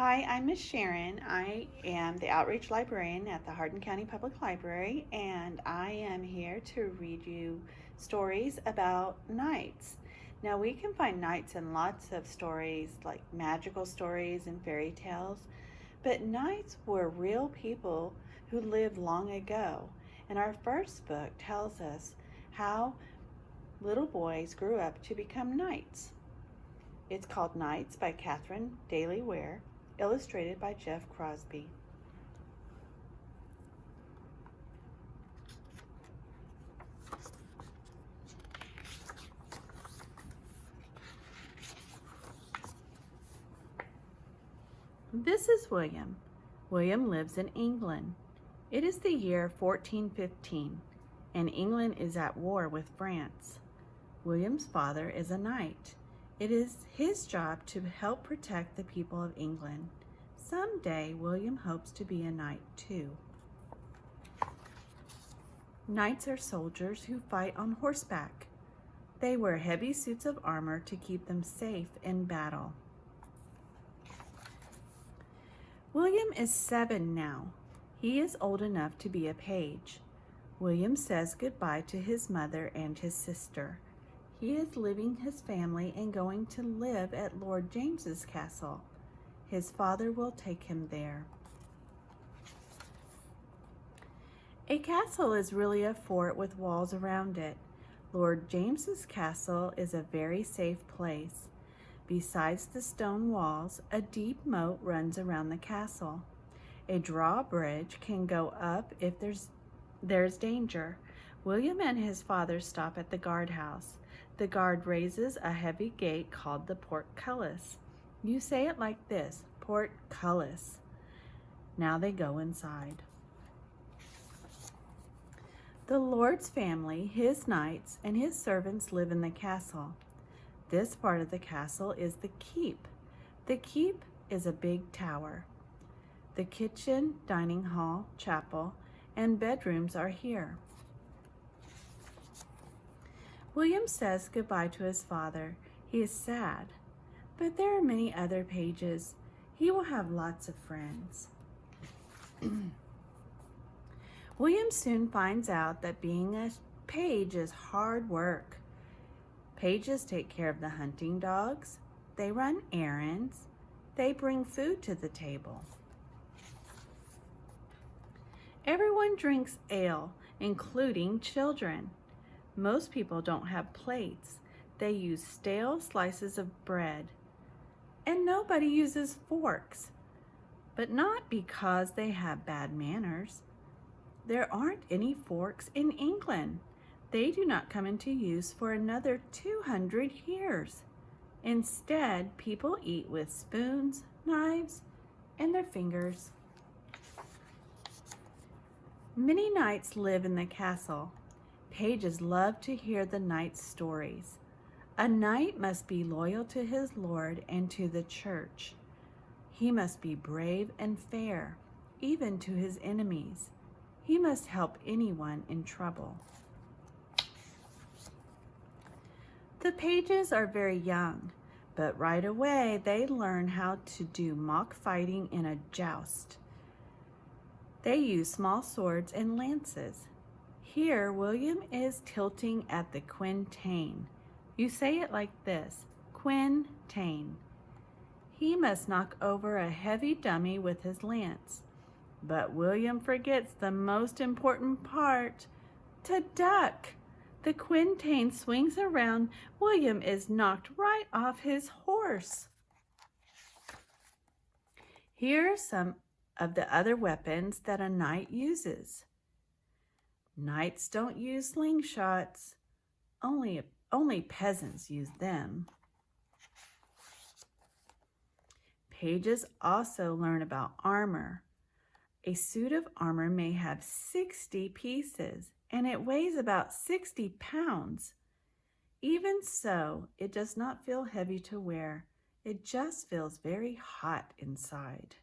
Hi, I'm Miss Sharon. I am the Outreach Librarian at the Hardin County Public Library, and I am here to read you stories about knights. Now, we can find knights in lots of stories, like magical stories and fairy tales, but knights were real people who lived long ago. And our first book tells us how little boys grew up to become knights. It's called Knights by Catherine Daly Ware, illustrated by Jeff Crosby. This is William. William lives in England. It is the year 1415, and England is at war with France. William's father is a knight. It is his job to help protect the people of England. Someday, William hopes to be a knight too. Knights are soldiers who fight on horseback. They wear heavy suits of armor to keep them safe in battle. William is 7 now. He is old enough to be a page. William says goodbye to his mother and his sister. He is leaving his family and going to live at Lord James's castle. His father will take him there. A castle is really a fort with walls around it. Lord James's castle is a very safe place. Besides the stone walls, a deep moat runs around the castle. A drawbridge can go up if there's danger. William and his father stop at the guardhouse. The guard raises a heavy gate called the portcullis. You say it like this, portcullis. Now they go inside. The Lord's family, his knights, and his servants live in the castle. This part of the castle is the keep. The keep is a big tower. The kitchen, dining hall, chapel, and bedrooms are here. William says goodbye to his father. He is sad, but there are many other pages. He will have lots of friends. William soon finds out that being a page is hard work. Pages take care of the hunting dogs. They run errands. They bring food to the table. Everyone drinks ale, including children. Most people don't have plates. They use stale slices of bread. And nobody uses forks, but not because they have bad manners. There aren't any forks in England. They do not come into use for another 200 years. Instead, people eat with spoons, knives, and their fingers. Many knights live in the castle. Pages love to hear the knight's stories. A knight must be loyal to his lord and to the church. He must be brave and fair, even to his enemies. He must help anyone in trouble. The pages are very young, but right away they learn how to do mock fighting in a joust. They use small swords and lances. Here, William is tilting at the quintain. You say it like this, quintain. He must knock over a heavy dummy with his lance. But William forgets the most important part, to duck. The quintain swings around. William is knocked right off his horse. Here are some of the other weapons that a knight uses. Knights don't use slingshots. Only peasants use them. Pages also learn about armor. A suit of armor may have 60 pieces, and it weighs about 60 pounds. Even so, it does not feel heavy to wear. It just feels very hot inside.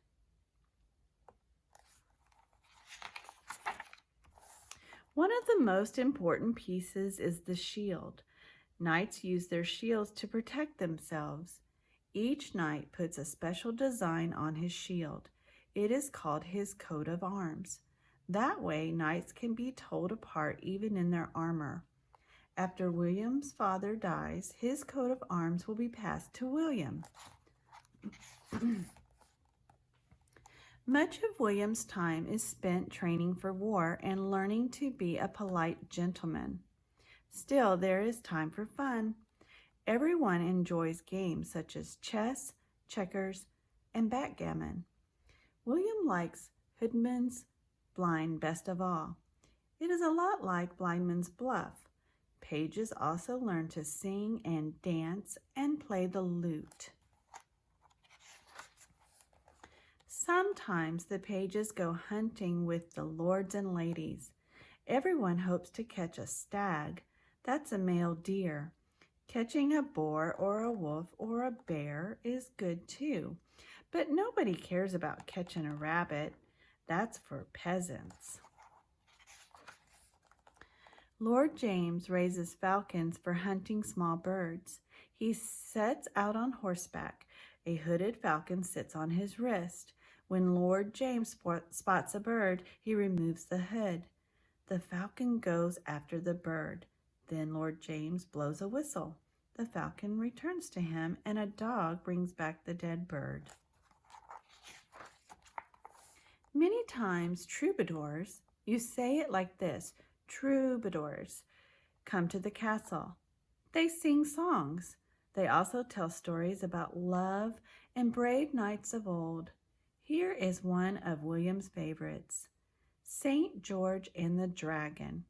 One of the most important pieces is the shield. Knights use their shields to protect themselves. Each knight puts a special design on his shield. It is called his coat of arms. That way, knights can be told apart even in their armor. After William's father dies, his coat of arms will be passed to William. Much of William's time is spent training for war and learning to be a polite gentleman. Still, there is time for fun. Everyone enjoys games such as chess, checkers, and backgammon. William likes Hoodman's Blind best of all. It is a lot like Blindman's Bluff. Pages also learn to sing and dance and play the lute. Sometimes the pages go hunting with the lords and ladies. Everyone hopes to catch a stag. That's a male deer. Catching a boar or a wolf or a bear is good too. But nobody cares about catching a rabbit. That's for peasants. Lord James raises falcons for hunting small birds. He sets out on horseback. A hooded falcon sits on his wrist. When Lord James spots a bird, he removes the hood. The falcon goes after the bird. Then Lord James blows a whistle. The falcon returns to him, and a dog brings back the dead bird. Many times, troubadours, you say it like this, troubadours, come to the castle. They sing songs. They also tell stories about love and brave knights of old. Here is one of William's favorites, St. George and the Dragon.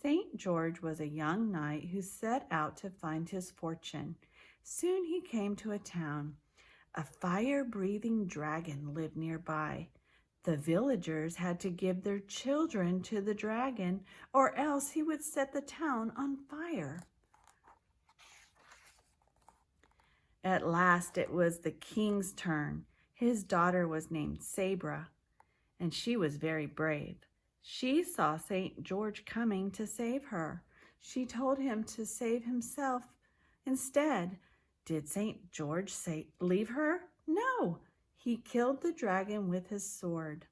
St. George was a young knight who set out to find his fortune. Soon he came to a town. A fire-breathing dragon lived nearby. The villagers had to give their children to the dragon, or else he would set the town on fire. At last it was the king's turn. His daughter was named Sabra, and she was very brave. She saw St. George coming to save her. She told him to save himself instead. Did St. George leave her? No. He killed the dragon with his sword.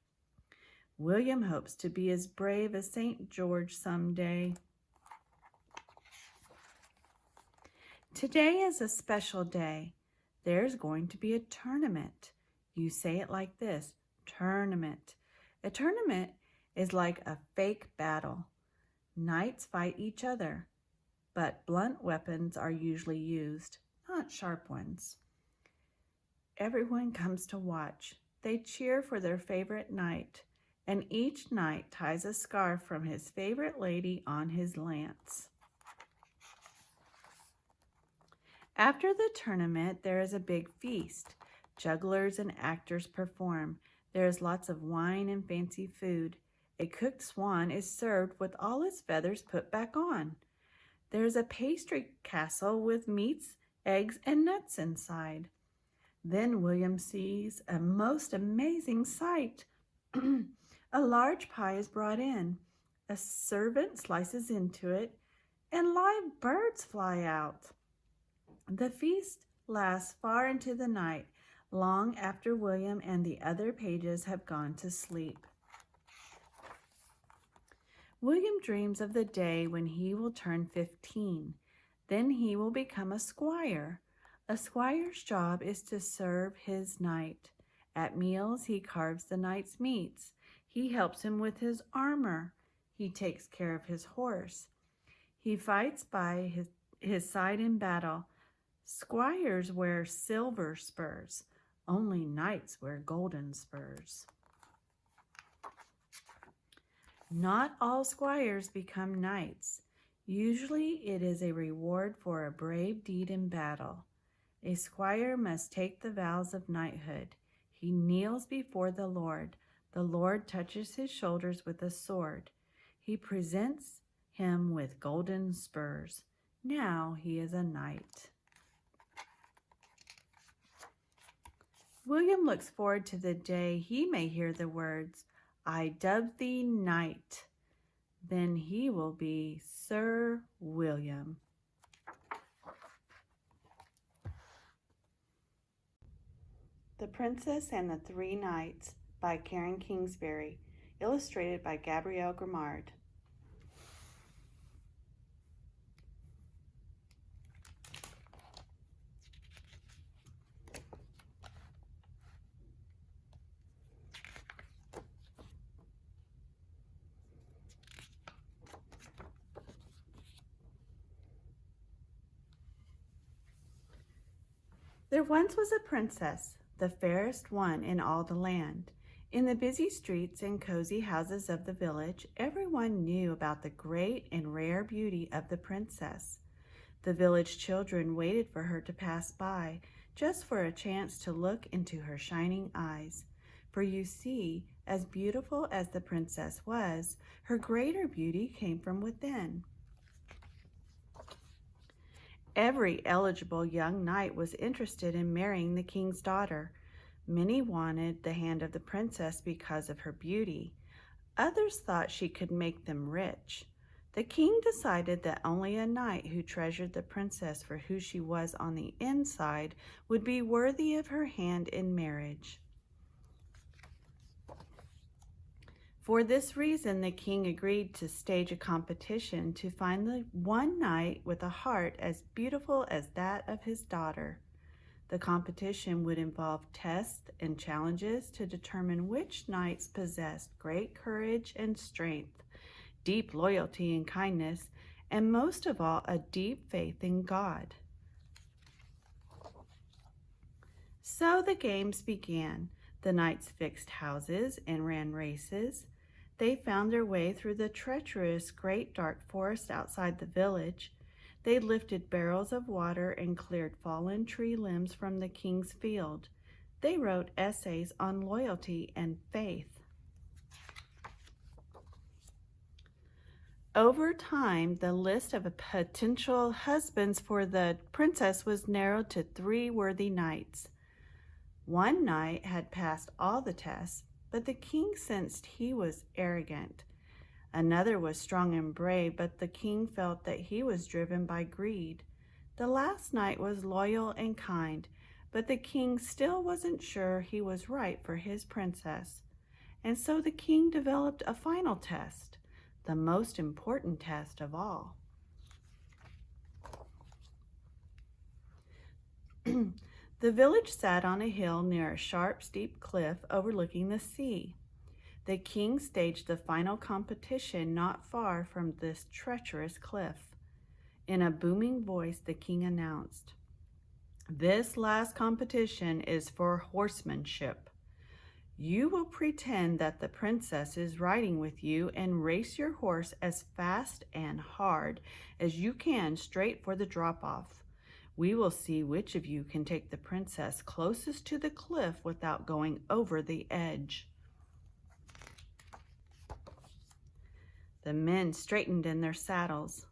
William hopes to be as brave as St. George someday. Today is a special day. There's going to be a tournament. You say it like this, tournament. A tournament is like a fake battle. Knights fight each other, but blunt weapons are usually used, not sharp ones. Everyone comes to watch. They cheer for their favorite knight, and each knight ties a scarf from his favorite lady on his lance. After the tournament, there is a big feast. Jugglers and actors perform. There is lots of wine and fancy food. A cooked swan is served with all its feathers put back on. There is a pastry castle with meats, eggs, and nuts inside. Then William sees a most amazing sight. A large pie is brought in. A servant slices into it, and live birds fly out. The feast lasts far into the night, long after William and the other pages have gone to sleep. William dreams of the day when he will turn 15. Then he will become a squire. A squire's job is to serve his knight. At meals, he carves the knight's meats. He helps him with his armor. He takes care of his horse. He fights by his side in battle. Squires wear silver spurs. Only knights wear golden spurs. Not all squires become knights. Usually it is a reward for a brave deed in battle. A squire must take the vows of knighthood. He kneels before the Lord. The Lord touches his shoulders with a sword. He presents him with golden spurs. Now he is a knight. William looks forward to the day he may hear the words, "I dub thee knight." Then he will be Sir William. The Princess and the Three Knights by Karen Kingsbury, illustrated by Gabrielle Grimard. There once was a princess, the fairest one in all the land. In the busy streets and cozy houses of the village, everyone knew about the great and rare beauty of the princess. The village children waited for her to pass by, just for a chance to look into her shining eyes. For you see, as beautiful as the princess was, her greater beauty came from within. Every eligible young knight was interested in marrying the king's daughter. Many wanted the hand of the princess because of her beauty. Others thought she could make them rich. The king decided that only a knight who treasured the princess for who she was on the inside would be worthy of her hand in marriage. For this reason, the king agreed to stage a competition to find the one knight with a heart as beautiful as that of his daughter. The competition would involve tests and challenges to determine which knights possessed great courage and strength, deep loyalty and kindness, and most of all, a deep faith in God. So the games began. The knights fixed houses and ran races. They found their way through the treacherous great dark forest outside the village. They lifted barrels of water and cleared fallen tree limbs from the king's field. They wrote essays on loyalty and faith. Over time, the list of potential husbands for the princess was narrowed to 3 worthy knights. One knight had passed all the tests, but the king sensed he was arrogant. Another was strong and brave, but the king felt that he was driven by greed. The last knight was loyal and kind, but the king still wasn't sure he was right for his princess. And so the king developed a final test, the most important test of all. The village sat on a hill near a sharp, steep cliff overlooking the sea. The king staged the final competition not far from this treacherous cliff. In a booming voice, the king announced, "This last competition is for horsemanship. You will pretend that the princess is riding with you and race your horse as fast and hard as you can straight for the drop-off. We will see which of you can take the princess closest to the cliff without going over the edge." The men straightened in their saddles.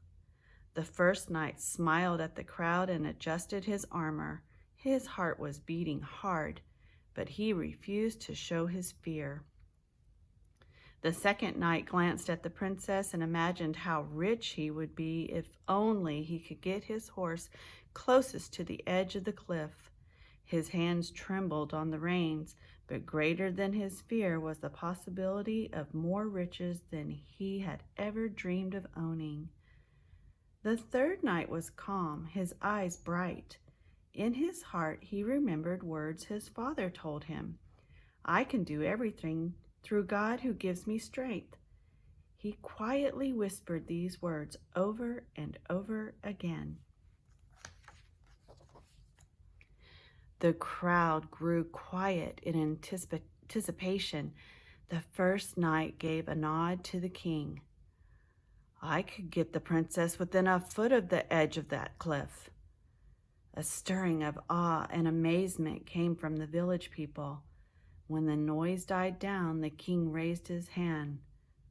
The first knight smiled at the crowd and adjusted his armor. His heart was beating hard, but he refused to show his fear. The second knight glanced at the princess and imagined how rich he would be if only he could get his horse closest to the edge of the cliff. His hands trembled on the reins, but greater than his fear was the possibility of more riches than he had ever dreamed of owning. The third knight was calm, his eyes bright. In his heart, he remembered words his father told him, "I can do everything through God who gives me strength." He quietly whispered these words over and over again. The crowd grew quiet in anticipation. The first knight gave a nod to the king. "I could get the princess within a foot of the edge of that cliff." A stirring of awe and amazement came from the village people. When the noise died down, the king raised his hand.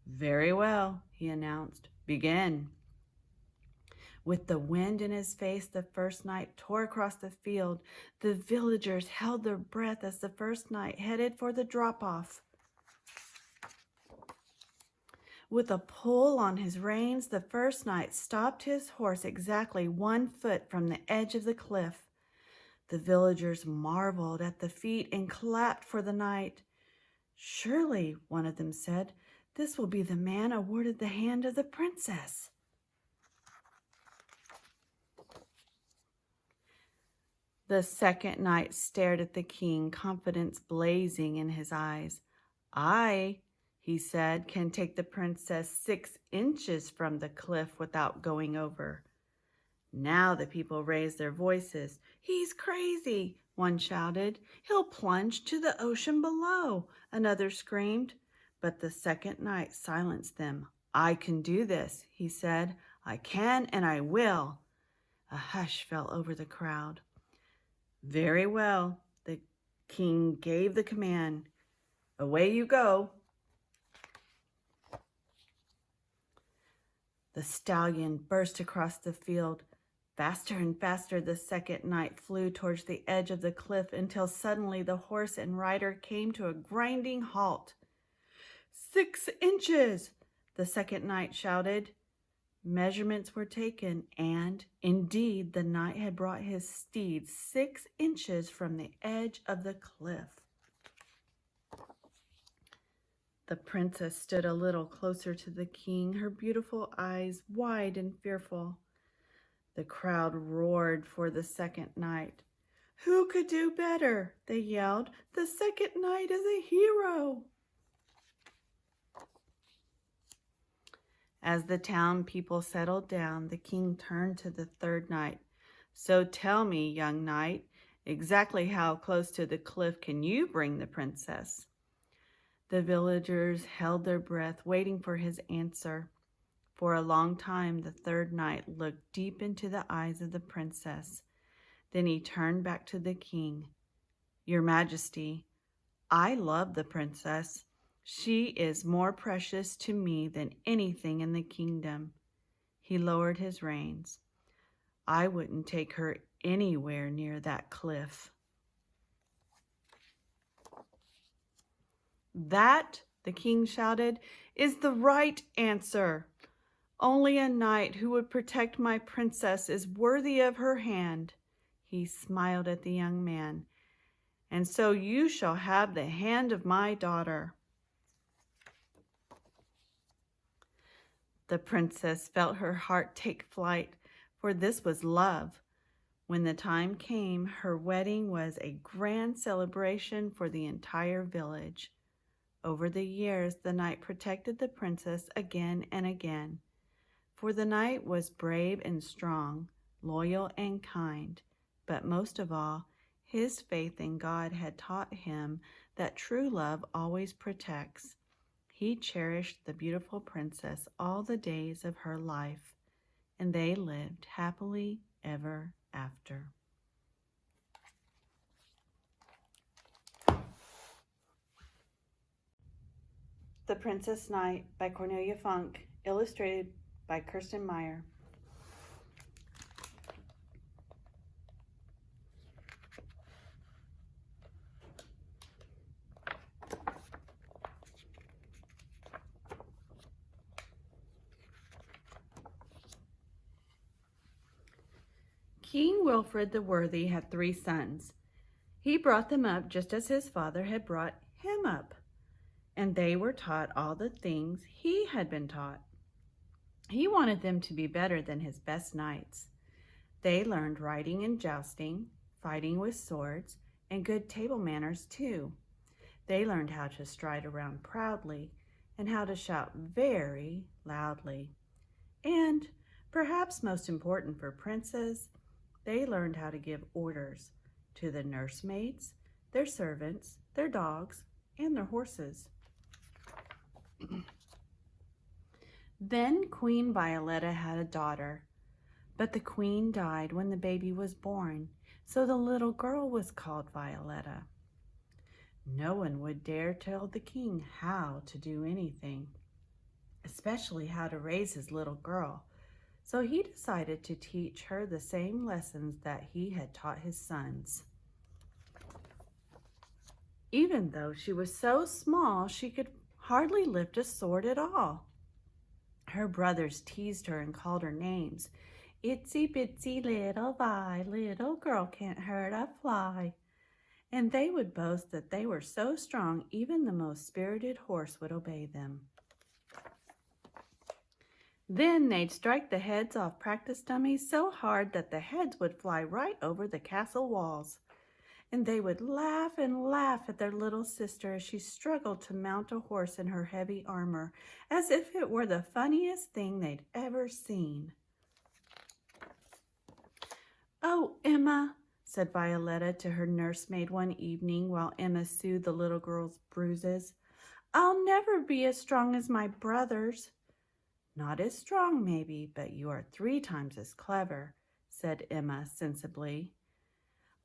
"Very well," he announced. "Begin." With the wind in his face, the first knight tore across the field. The villagers held their breath as the first knight headed for the drop-off. With a pull on his reins, the first knight stopped his horse exactly 1 foot from the edge of the cliff. The villagers marveled at the feat and clapped for the knight. "Surely," one of them said, "this will be the man awarded the hand of the princess." The second knight stared at the king, confidence blazing in his eyes. "I," he said, "can take the princess 6 inches from the cliff without going over." Now the people raised their voices. "He's crazy," one shouted. "He'll plunge to the ocean below," another screamed. But the second knight silenced them. "I can do this," he said. "I can and I will." A hush fell over the crowd. "Very well," the king gave the command. "Away you go." The stallion burst across the field. Faster and faster the second knight flew towards the edge of the cliff until suddenly the horse and rider came to a grinding halt. "6 inches!" the second knight shouted. Measurements were taken, and, indeed, the knight had brought his steed 6 inches from the edge of the cliff. The princess stood a little closer to the king, her beautiful eyes wide and fearful. The crowd roared for the second knight. "Who could do better?" they yelled. "The second knight is a hero." As the town people settled down, the king turned to the third knight. "So tell me, young knight, exactly how close to the cliff can you bring the princess?" The villagers held their breath, waiting for his answer. For a long time, the third knight looked deep into the eyes of the princess. Then he turned back to the king. "Your Majesty, I love the princess. She is more precious to me than anything in the kingdom." He lowered his reins. "I wouldn't take her anywhere near that cliff." "That," the king shouted, "is the right answer. Only a knight who would protect my princess is worthy of her hand." He smiled at the young man. "And so you shall have the hand of my daughter." The princess felt her heart take flight, for this was love. When the time came, her wedding was a grand celebration for the entire village. Over the years, the knight protected the princess again and again. For the knight was brave and strong, loyal and kind, but most of all, his faith in God had taught him that true love always protects. He cherished the beautiful princess all the days of her life, and they lived happily ever after. The Princess Knight by Cornelia Funke, illustrated by Kirsten Meyer. King Wilfred the Worthy had 3 sons. He brought them up just as his father had brought him up, and they were taught all the things he had been taught. He wanted them to be better than his best knights. They learned riding and jousting, fighting with swords, and good table manners too. They learned how to stride around proudly and how to shout very loudly. And, perhaps most important for princes, they learned how to give orders to the nursemaids, their servants, their dogs, and their horses. Then Queen Violetta had a daughter, but the queen died when the baby was born, so the little girl was called Violetta. No one would dare tell the king how to do anything, especially how to raise his little girl. So he decided to teach her the same lessons that he had taught his sons. Even though she was so small, she could hardly lift a sword at all. Her brothers teased her and called her names, Itsy bitsy little Vi, little girl can't hurt a fly. And they would boast that they were so strong even the most spirited horse would obey them. Then they'd strike the heads off practice dummies so hard that the heads would fly right over the castle walls. And they would laugh and laugh at their little sister as she struggled to mount a horse in her heavy armor, as if it were the funniest thing they'd ever seen. "Oh, Emma," said Violetta to her nursemaid one evening while Emma soothed the little girl's bruises, "I'll never be as strong as my brothers." "Not as strong, maybe, but you are 3 times as clever," said Emma sensibly.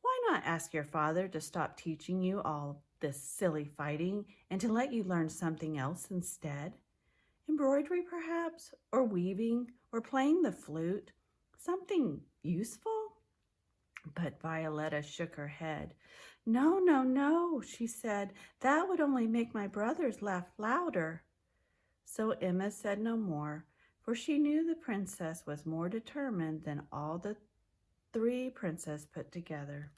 "Why not ask your father to stop teaching you all this silly fighting and to let you learn something else instead? Embroidery, perhaps, or weaving, or playing the flute, something useful?" But Violetta shook her head. "No, no, no," she said. "That would only make my brothers laugh louder." So Emma said no more, for she knew the princess was more determined than all the 3 princes put together.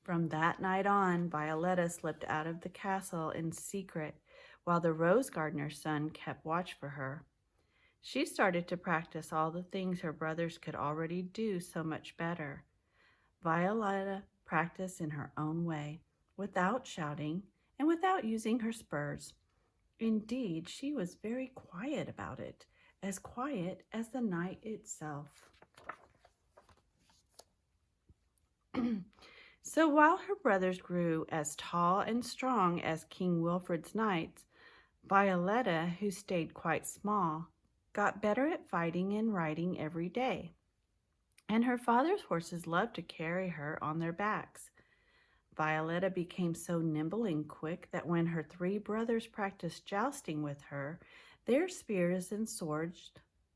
From that night on, Violetta slipped out of the castle in secret, while the rose gardener's son kept watch for her. She started to practice all the things her brothers could already do so much better. Violetta practiced in her own way, without shouting and without using her spurs. Indeed, she was very quiet about it, as quiet as the night itself. So while her brothers grew as tall and strong as King Wilfred's knights, Violetta, who stayed quite small, got better at fighting and riding every day. And her father's horses loved to carry her on their backs. Violetta became so nimble and quick that when her 3 brothers practiced jousting with her, their spears and swords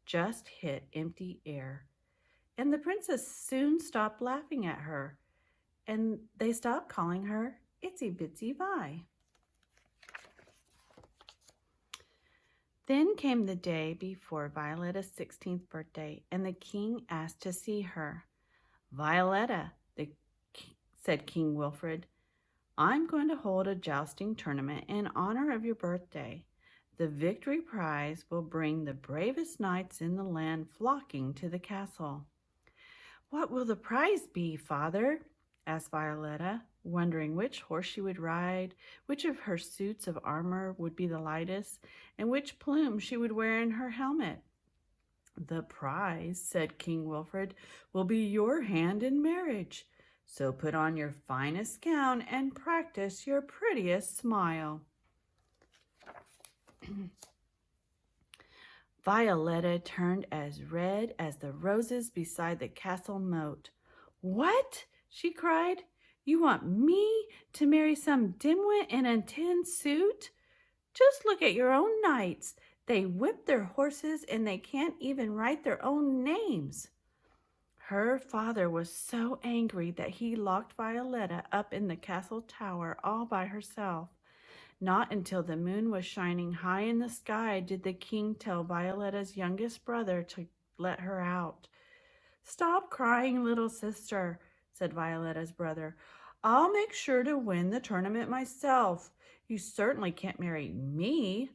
just hit empty air. And the princess soon stopped laughing at her, and they stopped calling her Itsy Bitsy Vi. Then came the day before Violetta's 16th birthday, and the king asked to see her. "Violetta," said King Wilfred, "I'm going to hold a jousting tournament in honor of your birthday. The victory prize will bring the bravest knights in the land flocking to the castle." "What will the prize be, father?" asked Violetta, wondering which horse she would ride, which of her suits of armor would be the lightest, and which plume she would wear in her helmet. "The prize," said King Wilfred, "will be your hand in marriage. So put on your finest gown and practice your prettiest smile." Violetta turned as red as the roses beside the castle moat. "What?" she cried. "You want me to marry some dimwit in a tin suit? Just look at your own knights. They whip their horses and they can't even write their own names." Her father was so angry that he locked Violetta up in the castle tower all by herself. Not until the moon was shining high in the sky did the king tell Violetta's youngest brother to let her out. "Stop crying, little sister," said Violetta's brother. "I'll make sure to win the tournament myself. You certainly can't marry me."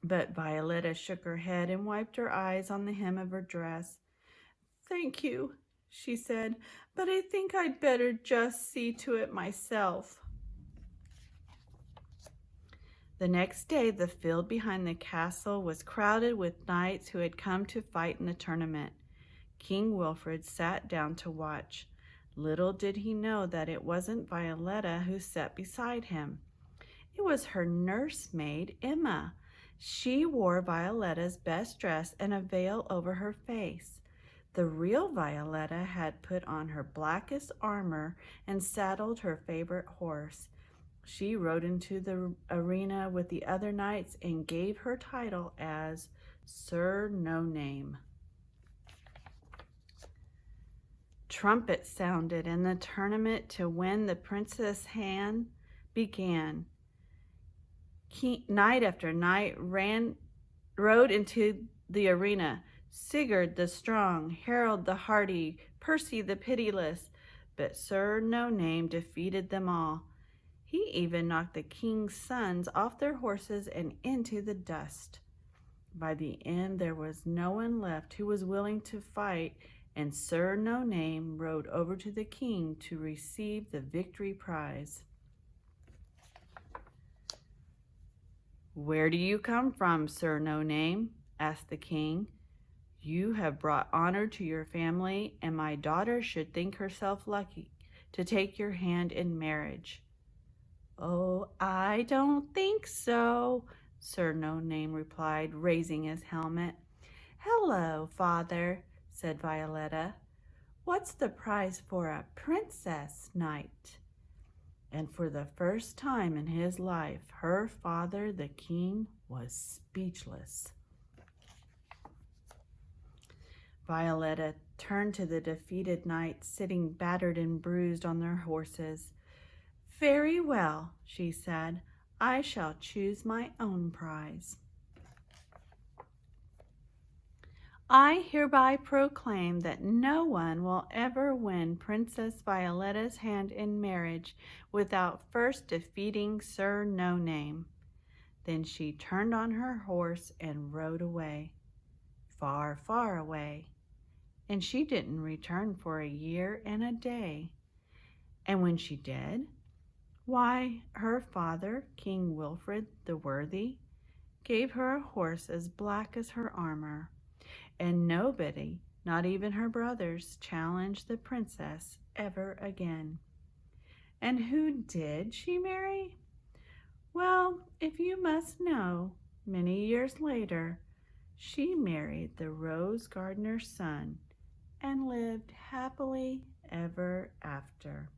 But Violetta shook her head and wiped her eyes on the hem of her dress. "Thank you," she said, "but I think I'd better just see to it myself." The next day, the field behind the castle was crowded with knights who had come to fight in the tournament. King Wilfred sat down to watch. Little did he know that it wasn't Violetta who sat beside him. It was her nursemaid, Emma. She wore Violetta's best dress and a veil over her face. The real Violetta had put on her blackest armor and saddled her favorite horse. She rode into the arena with the other knights and gave her title as Sir No Name. Trumpets sounded and the tournament to win the princess' hand began. Knight after knight rode into the arena. Sigurd the strong, Harold the hardy, Percy the pitiless, but Sir No Name defeated them all. He even knocked the king's sons off their horses and into the dust. By the end, there was no one left who was willing to fight, and Sir No Name rode over to the king to receive the victory prize. "Where do you come from, Sir No Name?" asked the king. "You have brought honor to your family, and my daughter should think herself lucky to take your hand in marriage." "Oh, I don't think so," Sir No Name replied, raising his helmet. "Hello, father," said Violetta. "What's the prize for a princess knight?" And for the first time in his life, her father, the king, was speechless. Violetta turned to the defeated knights sitting battered and bruised on their horses. "Very well," she said, "I shall choose my own prize. I hereby proclaim that no one will ever win Princess Violetta's hand in marriage without first defeating Sir No Name." Then she turned on her horse and rode away, far, far away. And she didn't return for a year and a day. And when she did, why, her father, King Wilfred the Worthy, gave her a horse as black as her armor. And nobody, not even her brothers, challenged the princess ever again. And who did she marry? Well, if you must know, many years later, she married the rose gardener's son and lived happily ever after.